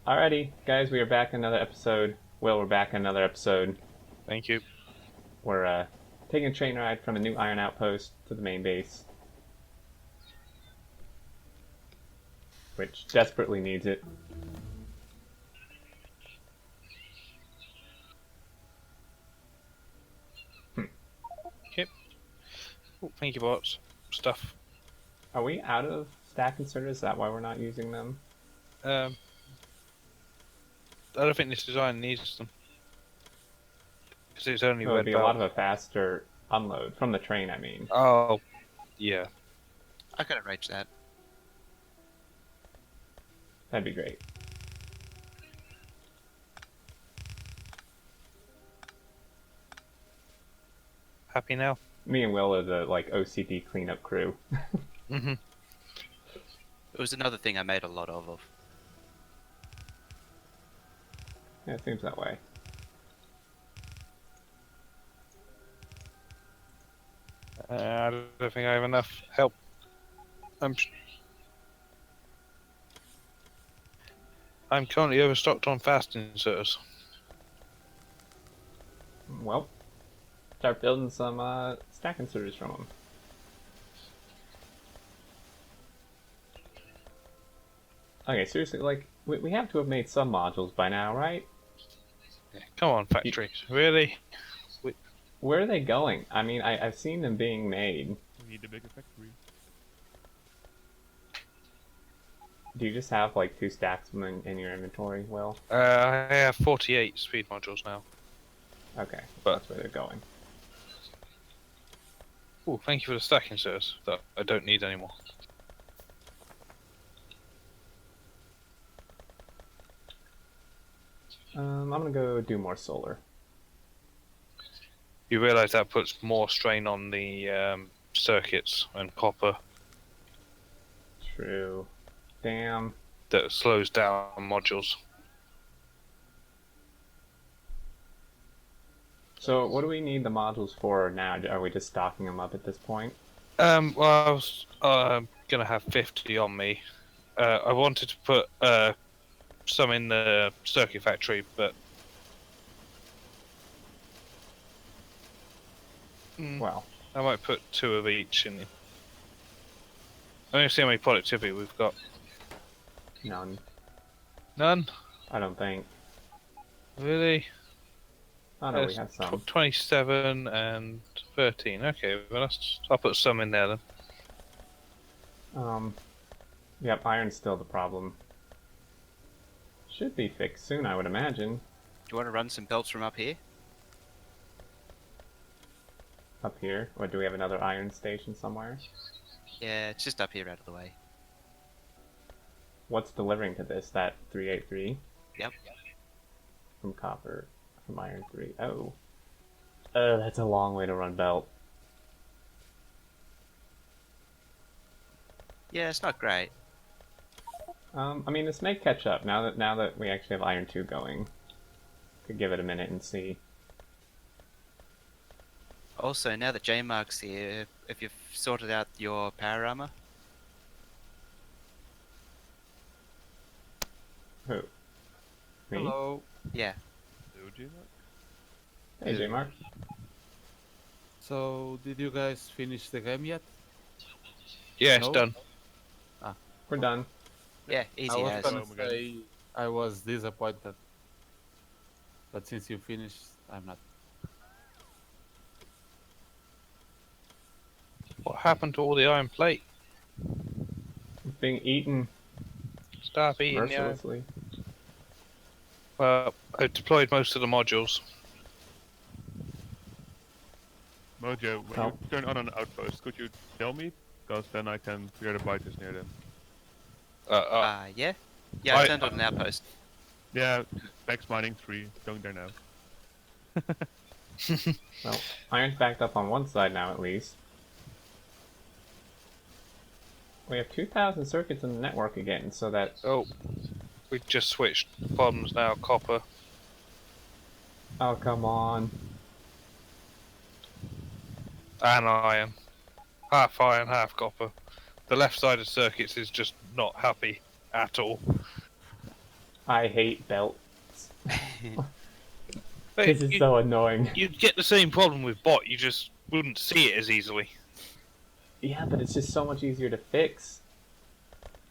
Alrighty, guys, we are back in another episode. Will, we're back in another episode. Thank you. We're taking a train ride from a new iron outpost to the main base, which desperately needs it. Yep. Oh, thank you, bots. Stuff. Are we out of stack inserters? Is that why we're not using them? I don't think this design needs them. Because it's only It would red be belt. a lot of a faster unload from the train, I mean. Oh, yeah. I could arrange that. That'd be great. Happy now? Me and Will are the OCD cleanup crew. Mm-hmm. It was another thing I made a lot of. Yeah, it seems that way. I don't think I have enough help. I'm currently overstocked on fast inserters. Well, start building some stack inserters from them. Okay, seriously, we have to have made some modules by now, right? Yeah, come on, factories. Really? Where are they going? I mean, I've seen them being made. We need a bigger factory. Do you just have 2 stacks of them in your inventory, Will? I have 48 speed modules now. Okay, But- that's where they're going. Oh, thank you for the stack inserters that I don't need anymore. I'm gonna go do more solar. You realise that puts more strain on the circuits and copper True. Damn. that slows down modules. So, what do we need the modules for now? Are we just stocking them up at this point? Well, I was gonna have 50 on me. I wanted to put some in the circuit factory, but Well, I might put 2 of each in. I don't see how many productivity we've got. none. None? I don't think. Really? Oh no, we have some. 27 and 13. Okay, well I'll put some in there then. Yep, iron's still the problem. Should be fixed soon, I would imagine. Do you want to run some belts from up here? Up here. Or do we have another iron station somewhere? Yeah, it's just up here out of the way. What's delivering to this? That 383? Yep. From copper. From iron 3. Oh. That's a long way to run belt. Yeah, it's not great. I mean, this may catch up now that we actually have iron 2 going. Could give it a minute and see. Also, now that J-Mark's here, if you've sorted out your power armor, Who? Me? Hello. yeah. Hello, J-Mark. Hey, Yeah. J-Mark. So, did you guys finish the game yet? Yeah, it's No? done. We're done. Yeah, easy I was as. gonna Oh my God. say I was disappointed, but since you finished, I'm not. What happened to all the iron plate? It's being eaten Stop eating the iron. mercilessly. Well, I deployed most of the modules. Mojo, when Oh. you turn on an outpost, could you tell me? Because then I can clear the biters near them. Yeah? Yeah, I I- turned on an outpost. Yeah, Max Mining 3, going there now. Well, iron's backed up on one side now, at least. We have 2,000 circuits in the network again, so that... Oh, we just switched bottoms now, copper. Oh, come on. And iron. Half iron, half copper. The left side of circuits is just not happy at all. I hate belts. Hey, This is so annoying. you'd get the same problem with bot. You just wouldn't see it as easily. Yeah, but it's just so much easier to fix.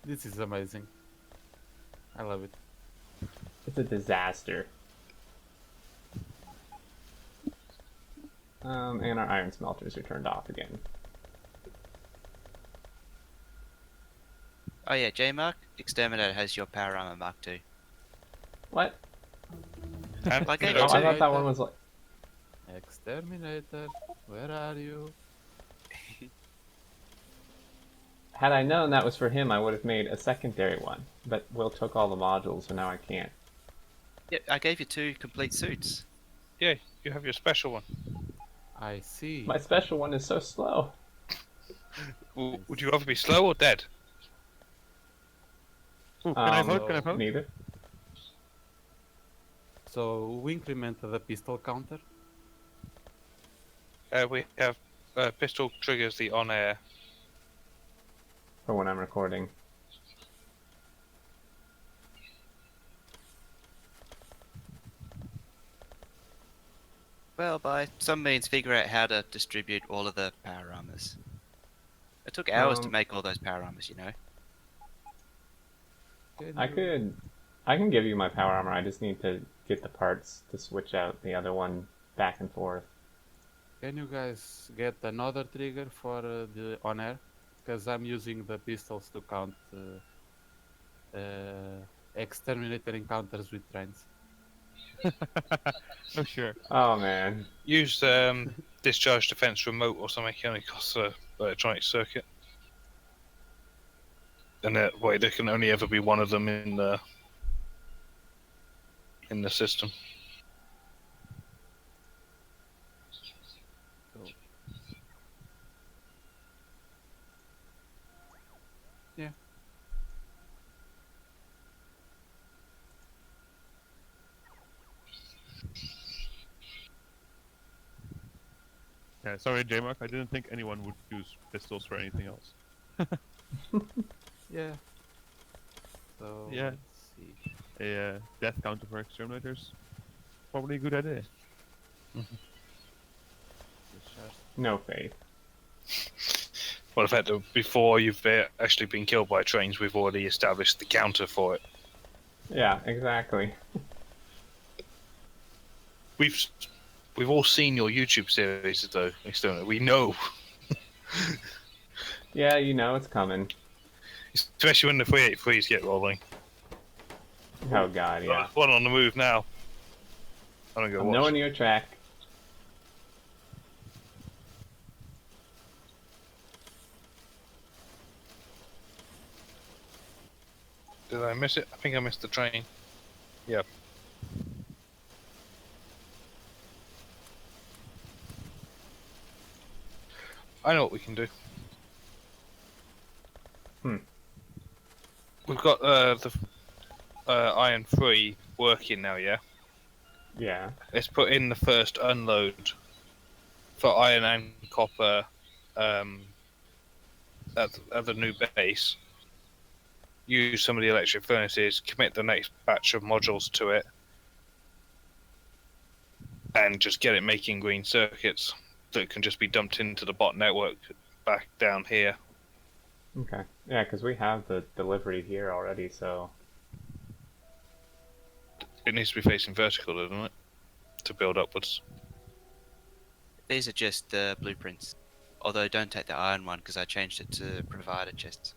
This is amazing. I love it. It's a disaster. And our iron smelters are turned off again. Oh yeah, J-Mark, Exterminator has your power armor Mark II. What? I gave Oh, it I to thought that one was like... Exterminator, where are you? Had I known that was for him, I would have made a secondary one. But Will took all the modules, so now I can't. Yeah, I gave you 2 complete suits. Yeah, you have your special one. I see. My special one is so slow. Would you rather be slow or dead? Ooh, can I vote? Can I vote? Neither. So we incremented the pistol counter. We have pistol triggers the on-air. For when I'm recording. Well, by some means, figure out how to distribute all of the power armors. It took hours to make all those power armors, you know. I can give you my power armor. I just need to get the parts to switch out the other one back and forth. Can you guys get another trigger for the on air? Because I'm using the pistols to count exterminator encounters with trains. Oh, sure. Oh man. Use discharge defense remote or something. It only costs a electronic circuit. And that way, there can only ever be one of them in the system. So, yeah. Yeah, sorry, J-Mark. I didn't think anyone would use pistols for anything else. Yeah. So Yeah. let's see. A death counter for exterminators. Probably a good idea. Discharge. No faith. Well, the fact that before you've actually been killed by trains, we've already established the counter for it. Yeah, exactly. We've all seen your YouTube series, though, Exterminator. We know. Yeah, you know it's coming. Especially when the 383s get rolling. Oh god, yeah. Right, one on the move now. I don't go I'm watch. knowing your track. Did I miss it? I think I missed the train. Yep. I know what we can do. We've got the Iron 3 working now, yeah? Yeah. Let's put in the first unload for iron and copper at the new base. Use some of the electric furnaces, commit the next batch of modules to it, and just get it making green circuits that can just be dumped into the bot network back down here. Okay. Yeah, because we have the delivery here already, so... It needs to be facing vertical, doesn't it? To build upwards. These are just the blueprints. Although don't take the iron one because I changed it to provider chests.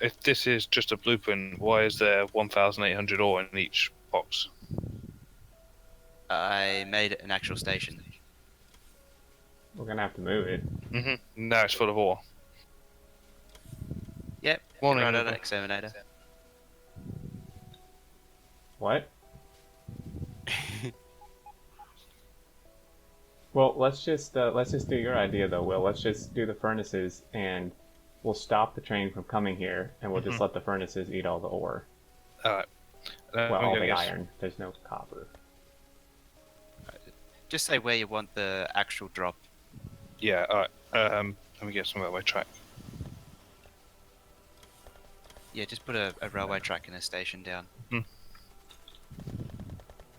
If this is just a blueprint, why is there 1,800 ore in each box? I made it an actual station. We're gonna have to move it. Now it's full of ore. Yep, Morning, right on Ruben. Exterminator. What? Well, let's just do your idea though, Will. Let's just do the furnaces, and we'll stop the train from coming here, and we'll just let the furnaces eat all the ore. Alright. Well, all the iron. There's no copper. Just say where you want the actual drop. Yeah, alright. Let me get some railway track. Yeah, just put a railway track in a station down.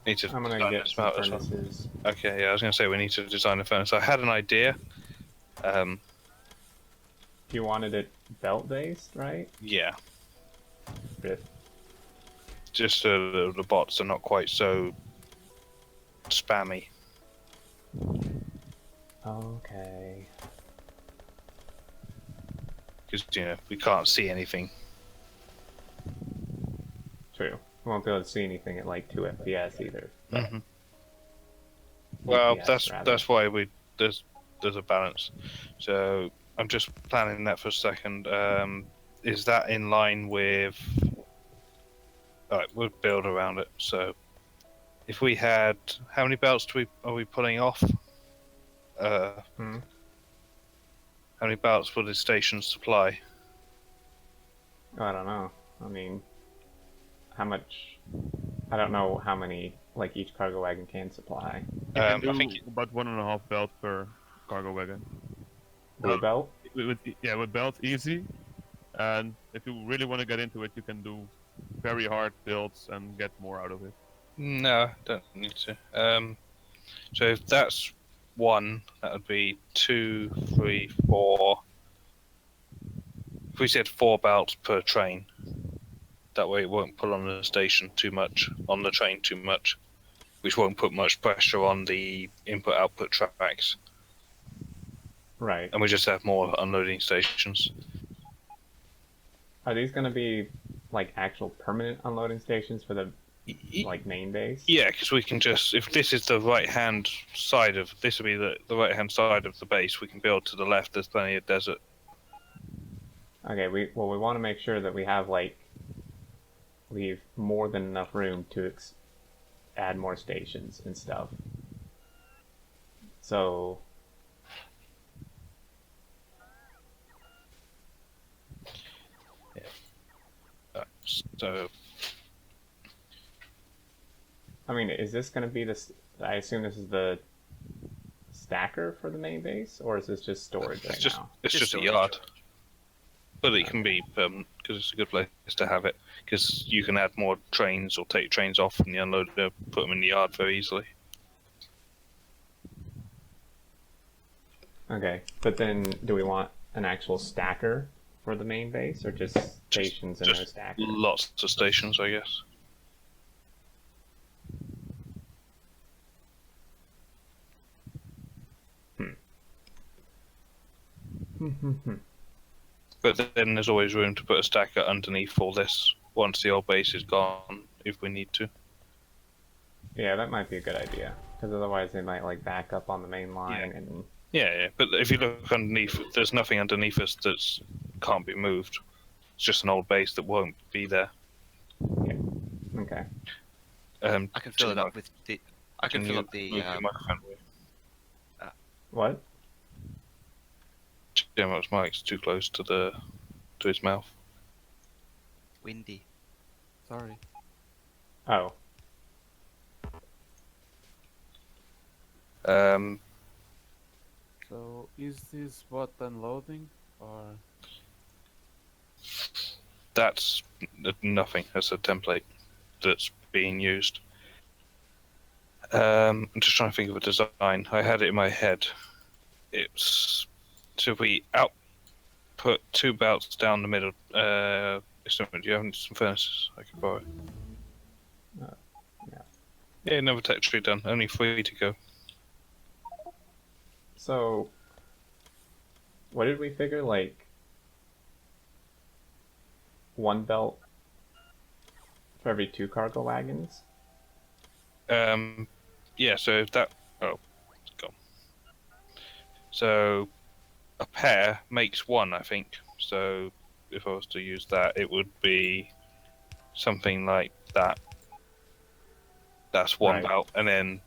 Need to I'm gonna design get this some out as well. furnaces. Okay, yeah, I was gonna say we need to design a furnace. I had an idea. You wanted it belt based, right? Yeah, Good. just so the bots are not quite so spammy. Okay. Because we can't see anything. True. We won't be able to see anything at like 2 FPS either. But Hmm. Well, DPS, rather. that's why there's a balance. So I'm just planning that for a second. Is that in line with? All right, we'll build around it. So if we had, how many belts are we pulling off? Hmm. How many belts will the station supply? I don't know. I mean, how much? I don't know how many like each cargo wagon can supply. You can do I think about 1.5 belt per cargo wagon. Blue belt. With belts easy, and if you really want to get into it, you can do very hard builds and get more out of it. no, don't need to. So if that's one, that would be 2, 3, 4. If we said 4 belts per train, that way it won't pull on the station too much, on the train too much, which won't put much pressure on the input-output tracks, Right. and we just have more unloading stations. Are these gonna be like actual permanent unloading stations for the like main base? Yeah, because we can just, if this is the right-hand side of, this will be the right-hand side of the base, we can build to the left, there's plenty of desert. Okay. We want to make sure that we have like leave more than enough room to add more stations and stuff. So So, I mean, is this going to be this? I assume this is the stacker for the main base, or is this just storage right now? it's just a storage. yard. But it can be permanent, because it's a good place to have it, because you can add more trains or take trains off from the unloader, put them in the yard very easily. Okay, but then do we want an actual stacker for the main base, or just stations and no just stacker? Lots of stations, I guess. But then there's always room to put a stacker underneath all this once the old base is gone, if we need to. Yeah, that might be a good idea, because otherwise they might like back up on the main line and. Yeah, but if you look underneath, there's nothing underneath us that can't be moved. It's just an old base that won't be there. Okay. I can fill it up with the. I can fill up the. Move your microphone away. What? Gemma's mic's too close to his mouth. Windy. Sorry. Oh. So is this bot unloading or? That's nothing. That's a template that's being used. I'm just trying to think of a design. I had it in my head. It's so if we output 2 belts down the middle. Do you have some furnaces I can borrow? Yeah. Yeah, another tech tree done. Only 3 to go. So, what did we figure? Like, 1 belt for every 2 cargo wagons? Yeah, so if that... Oh, it's gone. So, a pair makes 1, I think. So, if I was to use that, it would be something like that. That's 1 Right. belt, and then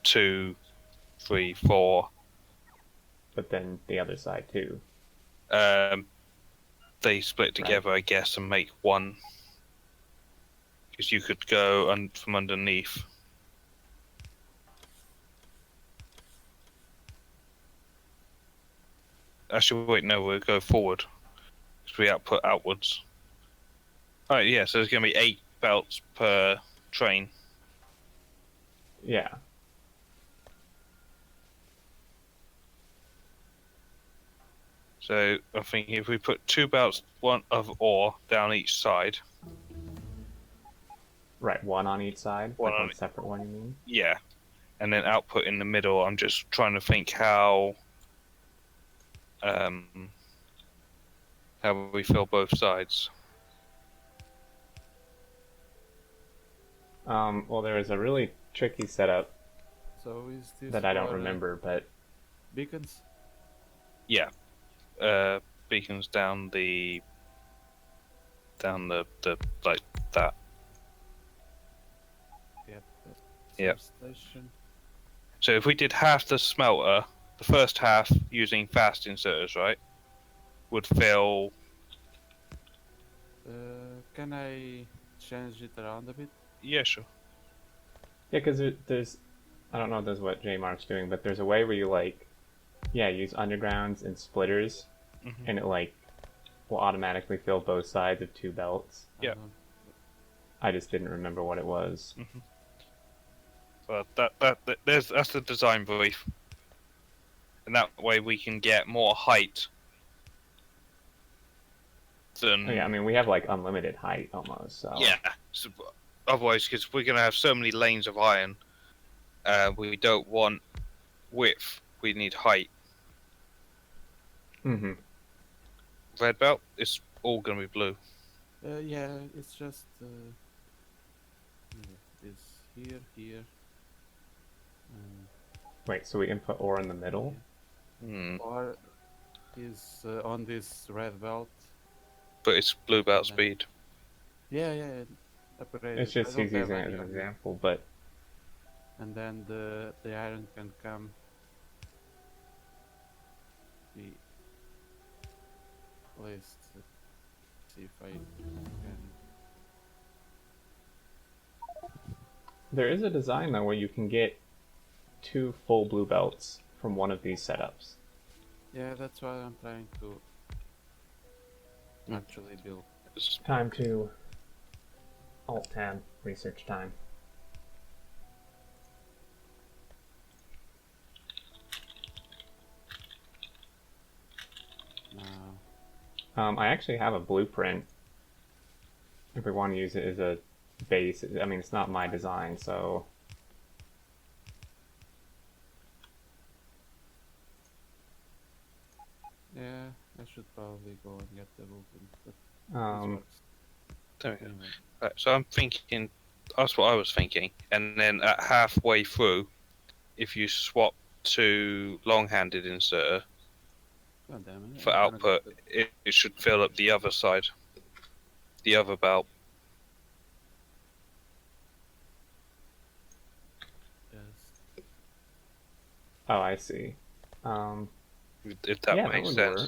2, 3, 4... But then the other side too. They split together, I guess, and make 1. Because you could go from underneath. Actually, wait, no, we'll go forward. Because we output outwards. Alright, yeah, so there's going to be 8 belts per train. Yeah. So I think if we put 2 belts, one of ore down each side. Right, one on each side? One Like on one separate one, you mean? Yeah, and then output in the middle. I'm just trying to think how we fill both sides. Well, there is a really tricky setup So is this that I don't for, remember, but beacons? Yeah, beacons down the like that. Yep. Yep. Substation. So if we did half the smelter, the first half using fast inserters, right, would fill. Can I change it around a bit? Yeah, sure. yeah, because there's, I don't know if that's what J Mark's doing, but there's a way where you like, yeah, use undergrounds and splitters, Mhm. and it like will automatically fill both sides of 2 belts. Yeah. I just didn't remember what it was. But that's the design brief, and that way we can get more height than. Oh, yeah, I mean we have like unlimited height almost. So Yeah. So, otherwise, because we're gonna have so many lanes of iron, we don't want width. We need height. Mm-hmm. Red belt, it's all gonna be blue. Yeah, it's just this here, Wait, so we input ore in the middle? or is on this red belt. But it's blue belt Yeah. speed. Yeah. Upgrade It's it. I just don't he's have using it as any an of it. example, but And then the iron can come. Be placed. See if I can. there is a design though where you can get 2 full blue belts from one of these setups. Yeah, that's what I'm trying to actually build. It's- Time to Alt Tab research time. Now, I actually have a blueprint. If we want to use it as a base, I mean it's not my design, so yeah, I should probably go and get the blueprint. But this works. there we go. Anyway. Right, so I'm thinking. That's what I was thinking. And then at halfway through, if you swap to long-handed inserter God damn it. for I'm gonna output, get it. it should fill up the other side, the other belt. Yes. oh, I see. If that yeah, that makes would sense.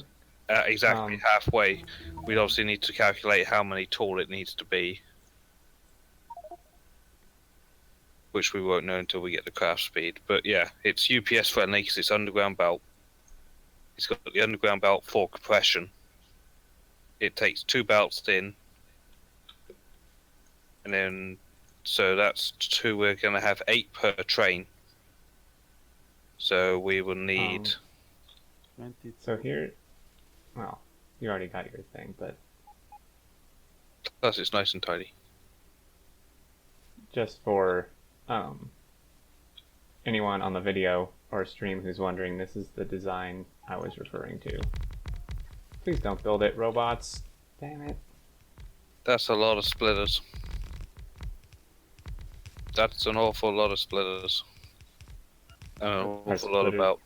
work. Exactly Um, halfway, we'd obviously need to calculate how many tall it needs to be, which we won't know until we get the craft speed. But yeah, it's UPS friendly because it's underground belt. It's got the underground belt for compression. It takes 2 belts in, and then so that's 2. We're going to have 8 per train. So we will need. 20. So here, well, you already got your thing, but Plus, it's nice and tidy. just for anyone on the video or stream who's wondering, this is the design I was referring to. Please don't build it, robots. Damn it. That's a lot of splitters. That's an awful lot of splitters. And an Are awful lot of splitters- belt.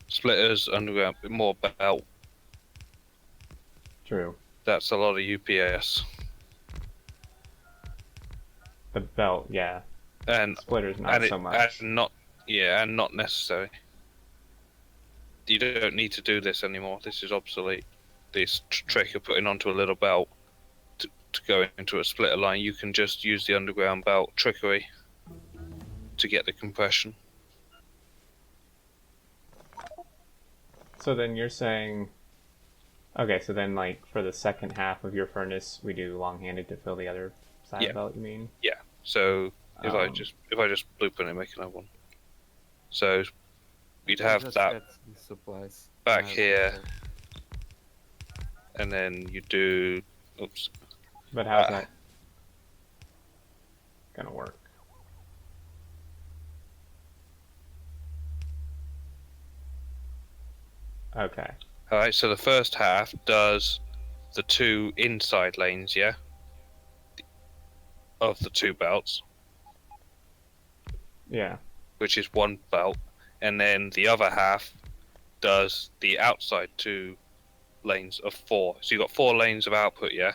Splitters, underground, more belt. True. That's a lot of UPS. The belt, yeah. And Splitters, not so much. And not necessary. You don't need to do this anymore. This is obsolete. This trick of putting onto a little belt to go into a splitter line, you can just use the underground belt trickery to get the compression. So then you're saying, okay, so then like for the second half of your furnace, we do long-handed to fill the other side Yeah. of the belt, you mean? So If I just blueprint and make another one. So you'd have Just that get the supplies. back and I here. will- and then you do. Oops. But how's Ah. that gonna work? Okay. Alright, so the first half does the 2 inside lanes, yeah? Of the 2 belts, Yeah. which is 1 belt, and then the other half does the outside 2 lanes of 4. So you've got 4 lanes of output, yeah?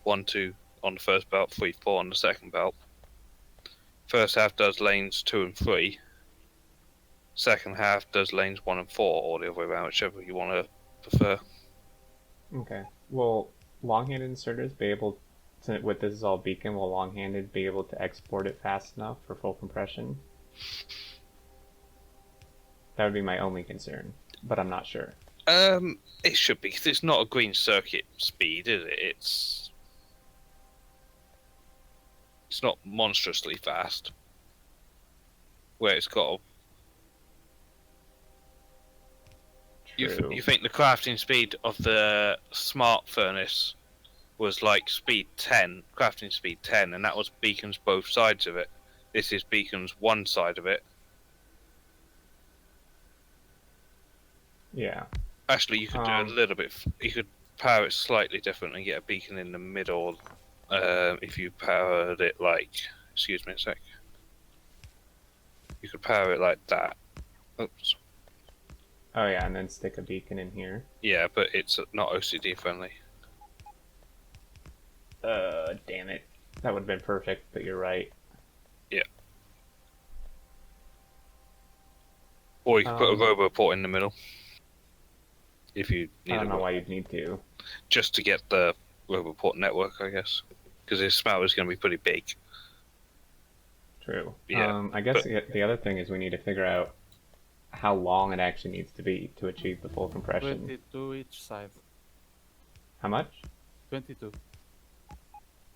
1, 2 on the first belt, 3, 4 on the second belt. First half does lanes 2 and 3. Second half does lanes 1 and 4, or the other way around, whichever you want to prefer. Okay. Will long-handed inserters be able to, with this is all beacon, will long-handed be able to export it fast enough for full compression? That would be my only concern, but I'm not sure. It should be, 'cause it's not a green circuit speed, is it? It's not monstrously fast. Where it's got True. you think the crafting speed of the smart furnace was like speed 10, crafting speed 10, and that was beacons both sides of it. This is beacons one side of it. Yeah. Actually, you could do a little bit. You could power it slightly different and get a beacon in the middle. If you powered it like, excuse me a sec. You could power it like that. Oops. Oh yeah, and then stick a beacon in here. Yeah, but it's not OCD friendly. Damn it. That would have been perfect, but you're right. Yeah. Or you could put a roboport in the middle. If you need I don't know why you'd need to. just to get the roboport network, I guess. Because this smelter is going to be pretty big. True. Yeah, I guess the other thing is we need to figure out how long it actually needs to be to achieve the full compression. 22 each side. How much? 22.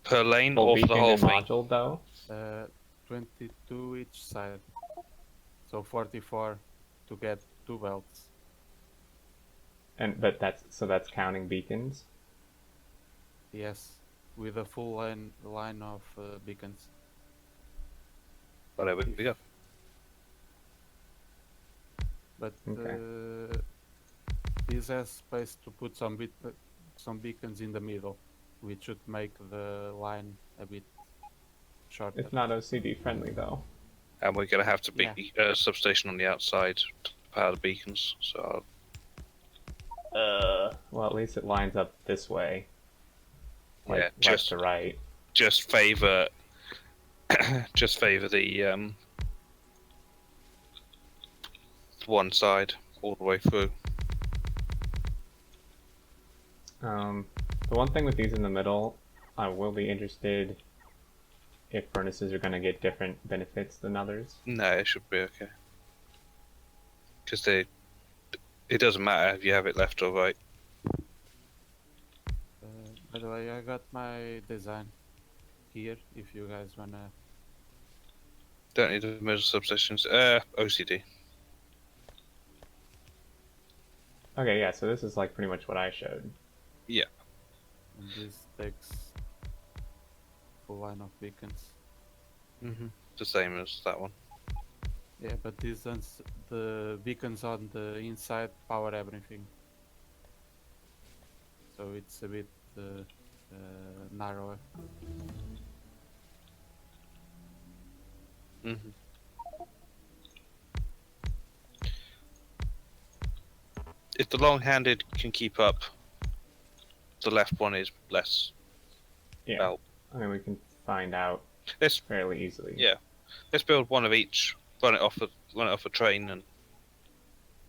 Per lane Full or for the beacon whole and thing? module though? 22 each side. So 44 to get 2 belts. But that's counting beacons. Yes, with a full line of beacons. Well, there we go. But Okay. this has space to put some beacons in the middle, which should make the line a bit shorter. It's not OCD friendly though. And we're going to have to be a substation on the outside to power the beacons. So Well, at least it lines up this way. Like Yeah, left just- to right. just favor, just favor the one side all the way through. The one thing with these in the middle, I will be interested if furnaces are going to get different benefits than others. No, it should be okay. Because it doesn't matter if you have it left or right. By the way, I got my design here if you guys wanna. Don't need to measure substations. OCD. Okay, yeah, so this is like pretty much what I showed. And this takes full line of beacons. Mm-hmm. The same as that one. Yeah, but these ones, the beacons on the inside power everything. So it's a bit narrower. Mm-hmm. If the long-handed can keep up, the left one is less. Yeah. Well, I mean, we can find out let's fairly easily. yeah, let's build one of each. Run it off a train and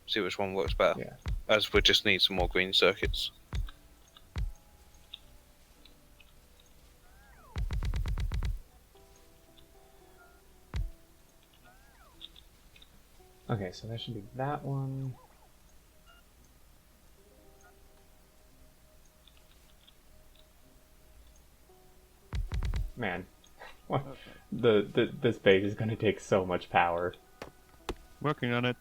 see which one works better. Yeah. As we just need some more green circuits. Okay, so that should be that one. Man, What? Okay. This base is going to take so much power. Working on it.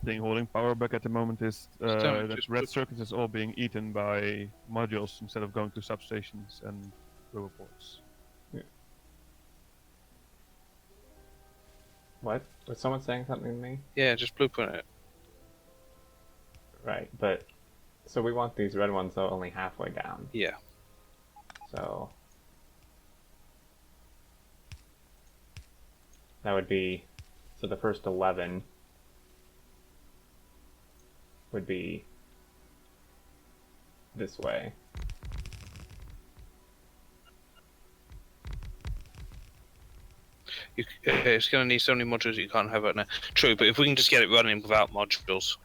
Thing holding power back at the moment is that just red put- circuit is all being eaten by modules instead of going to substations and roboports. What? Was someone saying something to me? Yeah, just blueprint it. Right, but so we want these red ones though only halfway down. Yeah. So that would be, so the first 11 would be this way. It's going to need so many modules you can't have right now. True, but if we can just get it running without modules,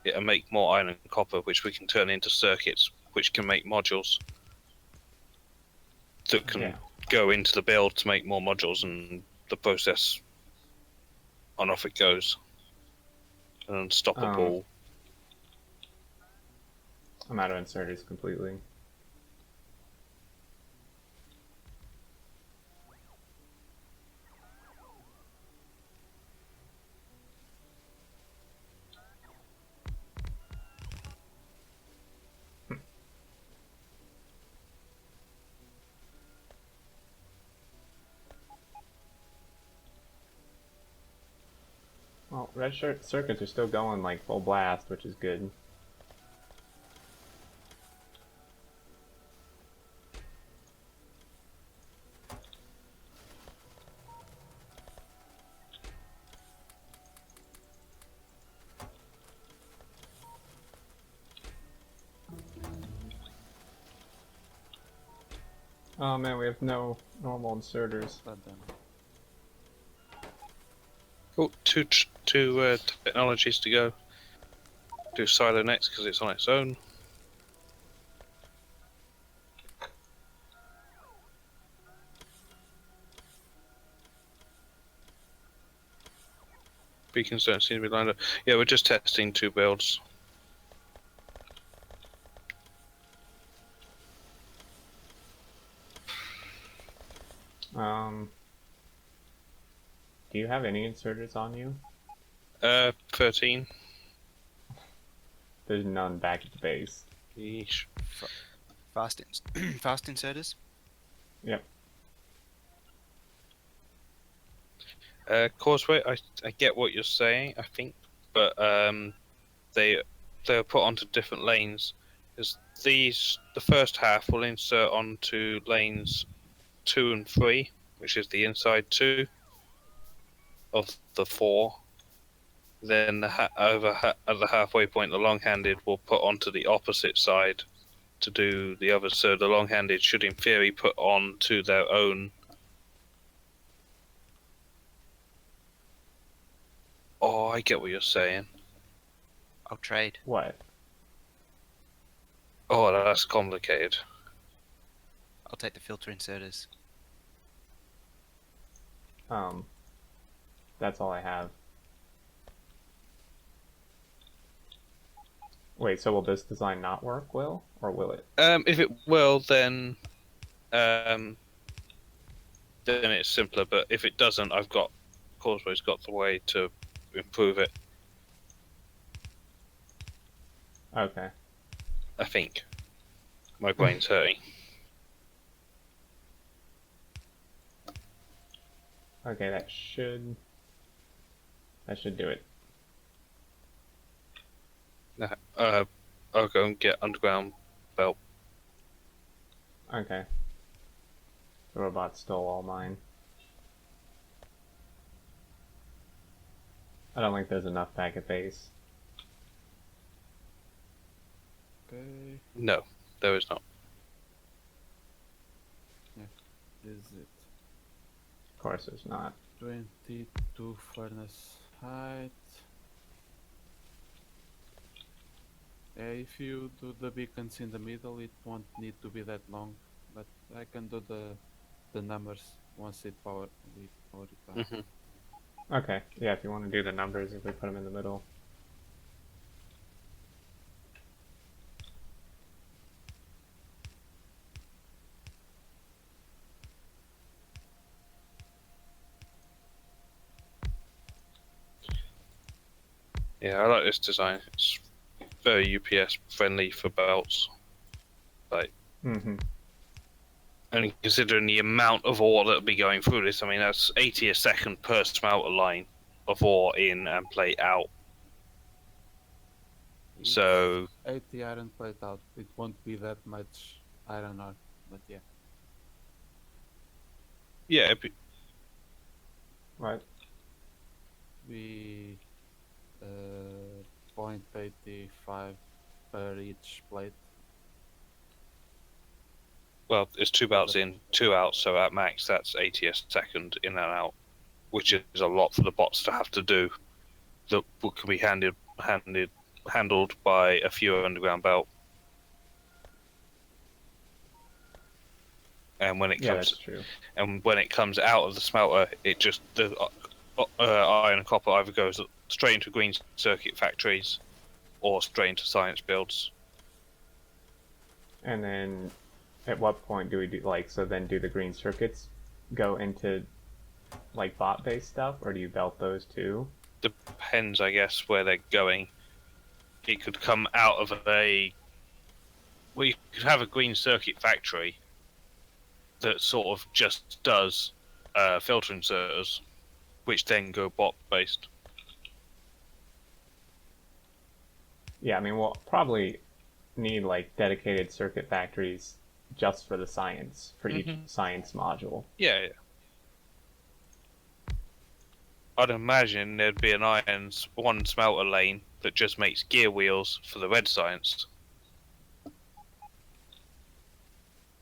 it'll make more iron and copper, which we can turn into circuits, which can make modules that can Yeah. go into the build to make more modules, and the process on off it goes. An unstoppable. I'm out of inserters completely. Well, red shirt circuits are still going like full blast, which is good. Oh man, we have no normal inserters. But then Oh, two technologies to go. Do Silo next because it's on its own. Beacons don't seem to be lined up. Yeah, we're just testing 2 builds. Do you have any inserters on you? 13. There's none back at the base. Yeesh. Fast inserters. Yep. Causeway, I get what you're saying, I think, but they're put onto different lanes. Because the first half will insert onto lanes 2 and 3, which is the inside 2 of the 4. Then at the halfway point, the long-handed will put onto the opposite side to do the other. So the long-handed should, in theory, put on to their own. Oh, I get what you're saying. I'll trade. What? Oh, that's complicated. I'll take the filter inserters. That's all I have. Wait, so will this design not work, Will? Or will it? If it will, then it's simpler. But if it doesn't, Causeway's got the way to improve it. Okay. I think. My brain's hurting. Okay, that should do it. I'll go and get underground belt. Okay. The robot stole all mine. I don't think there's enough back at base. okay, No, there is not. is it Of course there's not. 22 furnace height? If you do the beacons in the middle, it won't need to be that long, but I can do the numbers once we power it up. Mhm. Okay, yeah, if you want to do the numbers, if we put them in the middle. Yeah, I like this design. It's very UPS friendly for belts. Like, Mm-hmm. only considering the amount of ore that'll be going through this, I mean, that's 80 a second per smelter line of ore in and plate out. It's So, 80 iron plate out. It won't be that much iron ore, but yeah. yeah, it'd be- Right. We 0.85 per each plate. well, it's 2 belts in, 2 out, so at max that's 80 a second in and out, which is a lot for the bots to have to do. That can be handled by a fewer underground belt. And when it Yeah, comes that's true. and when it comes out of the smelter, it just the iron and copper either goes straight into green circuit factories or straight into science builds. And then, at what point do we do so? Then do the green circuits go into like bot-based stuff, or do you belt those too? Depends, I guess, where they're going. It could come out of you could have a green circuit factory that sort of just does filter inserters, which then go bot-based. Yeah, I mean, we'll probably need like dedicated circuit factories just for the science, for each science module. Yeah. I'd imagine there'd be one smelter lane that just makes gear wheels for the red science.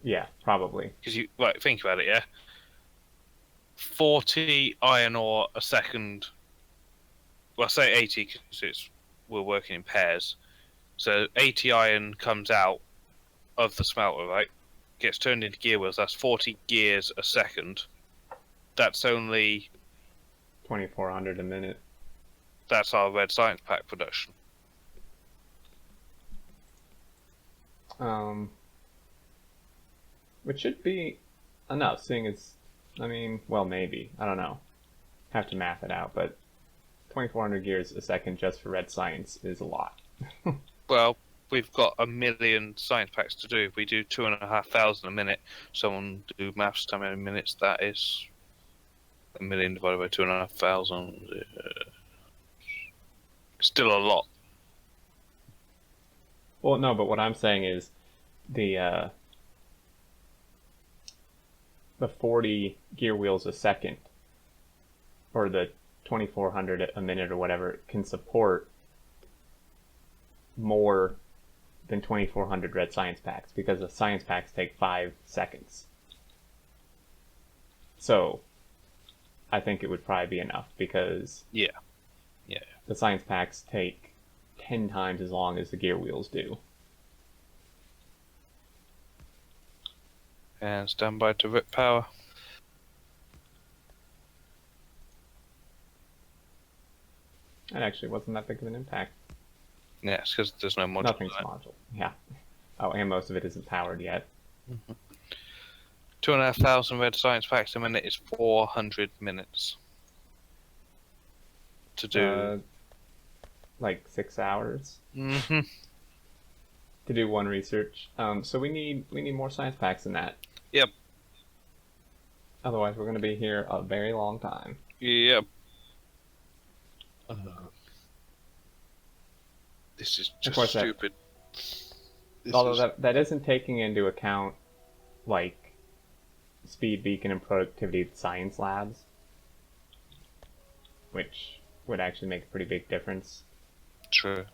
Yeah, probably. Because think about it, yeah. 40 iron ore a second. Well, I say 80 because we're working in pairs. So 80 iron comes out of the smelter, right? Gets turned into gear wheels. That's 40 gears a second. That's only 2,400 a minute. That's our red science pack production. Which should be enough, seeing as, I mean, well, maybe. I don't know. Have to math it out, but 2,400 gears a second just for red science is a lot. Well, we've got 1 million science packs to do. If we do 2,500 a minute, someone do maths to how many minutes that is. 1 million divided by 2,500. Still a lot. Well, no, but what I'm saying is the 40 gear wheels a second, or the 2,400 a minute or whatever, can support more than 2,400 red science packs, because the science packs take 5 seconds. So I think it would probably be enough, because Yeah. the science packs take 10 times as long as the gear wheels do. And stand by to rip power. That actually wasn't that big of an impact. Yeah, it's because there's no module. Nothing's module. Yeah. Oh, and most of it isn't powered yet. 2,500 red science packs a minute is 400 minutes to do. Like 6 hours Mm-hmm. to do one research. So we need more science packs than that. Yep. Otherwise, we're going to be here a very long time. Yep. This is Of just course, stupid. Although that isn't taking into account like speed beacon and productivity science labs, which would actually make a pretty big difference. True.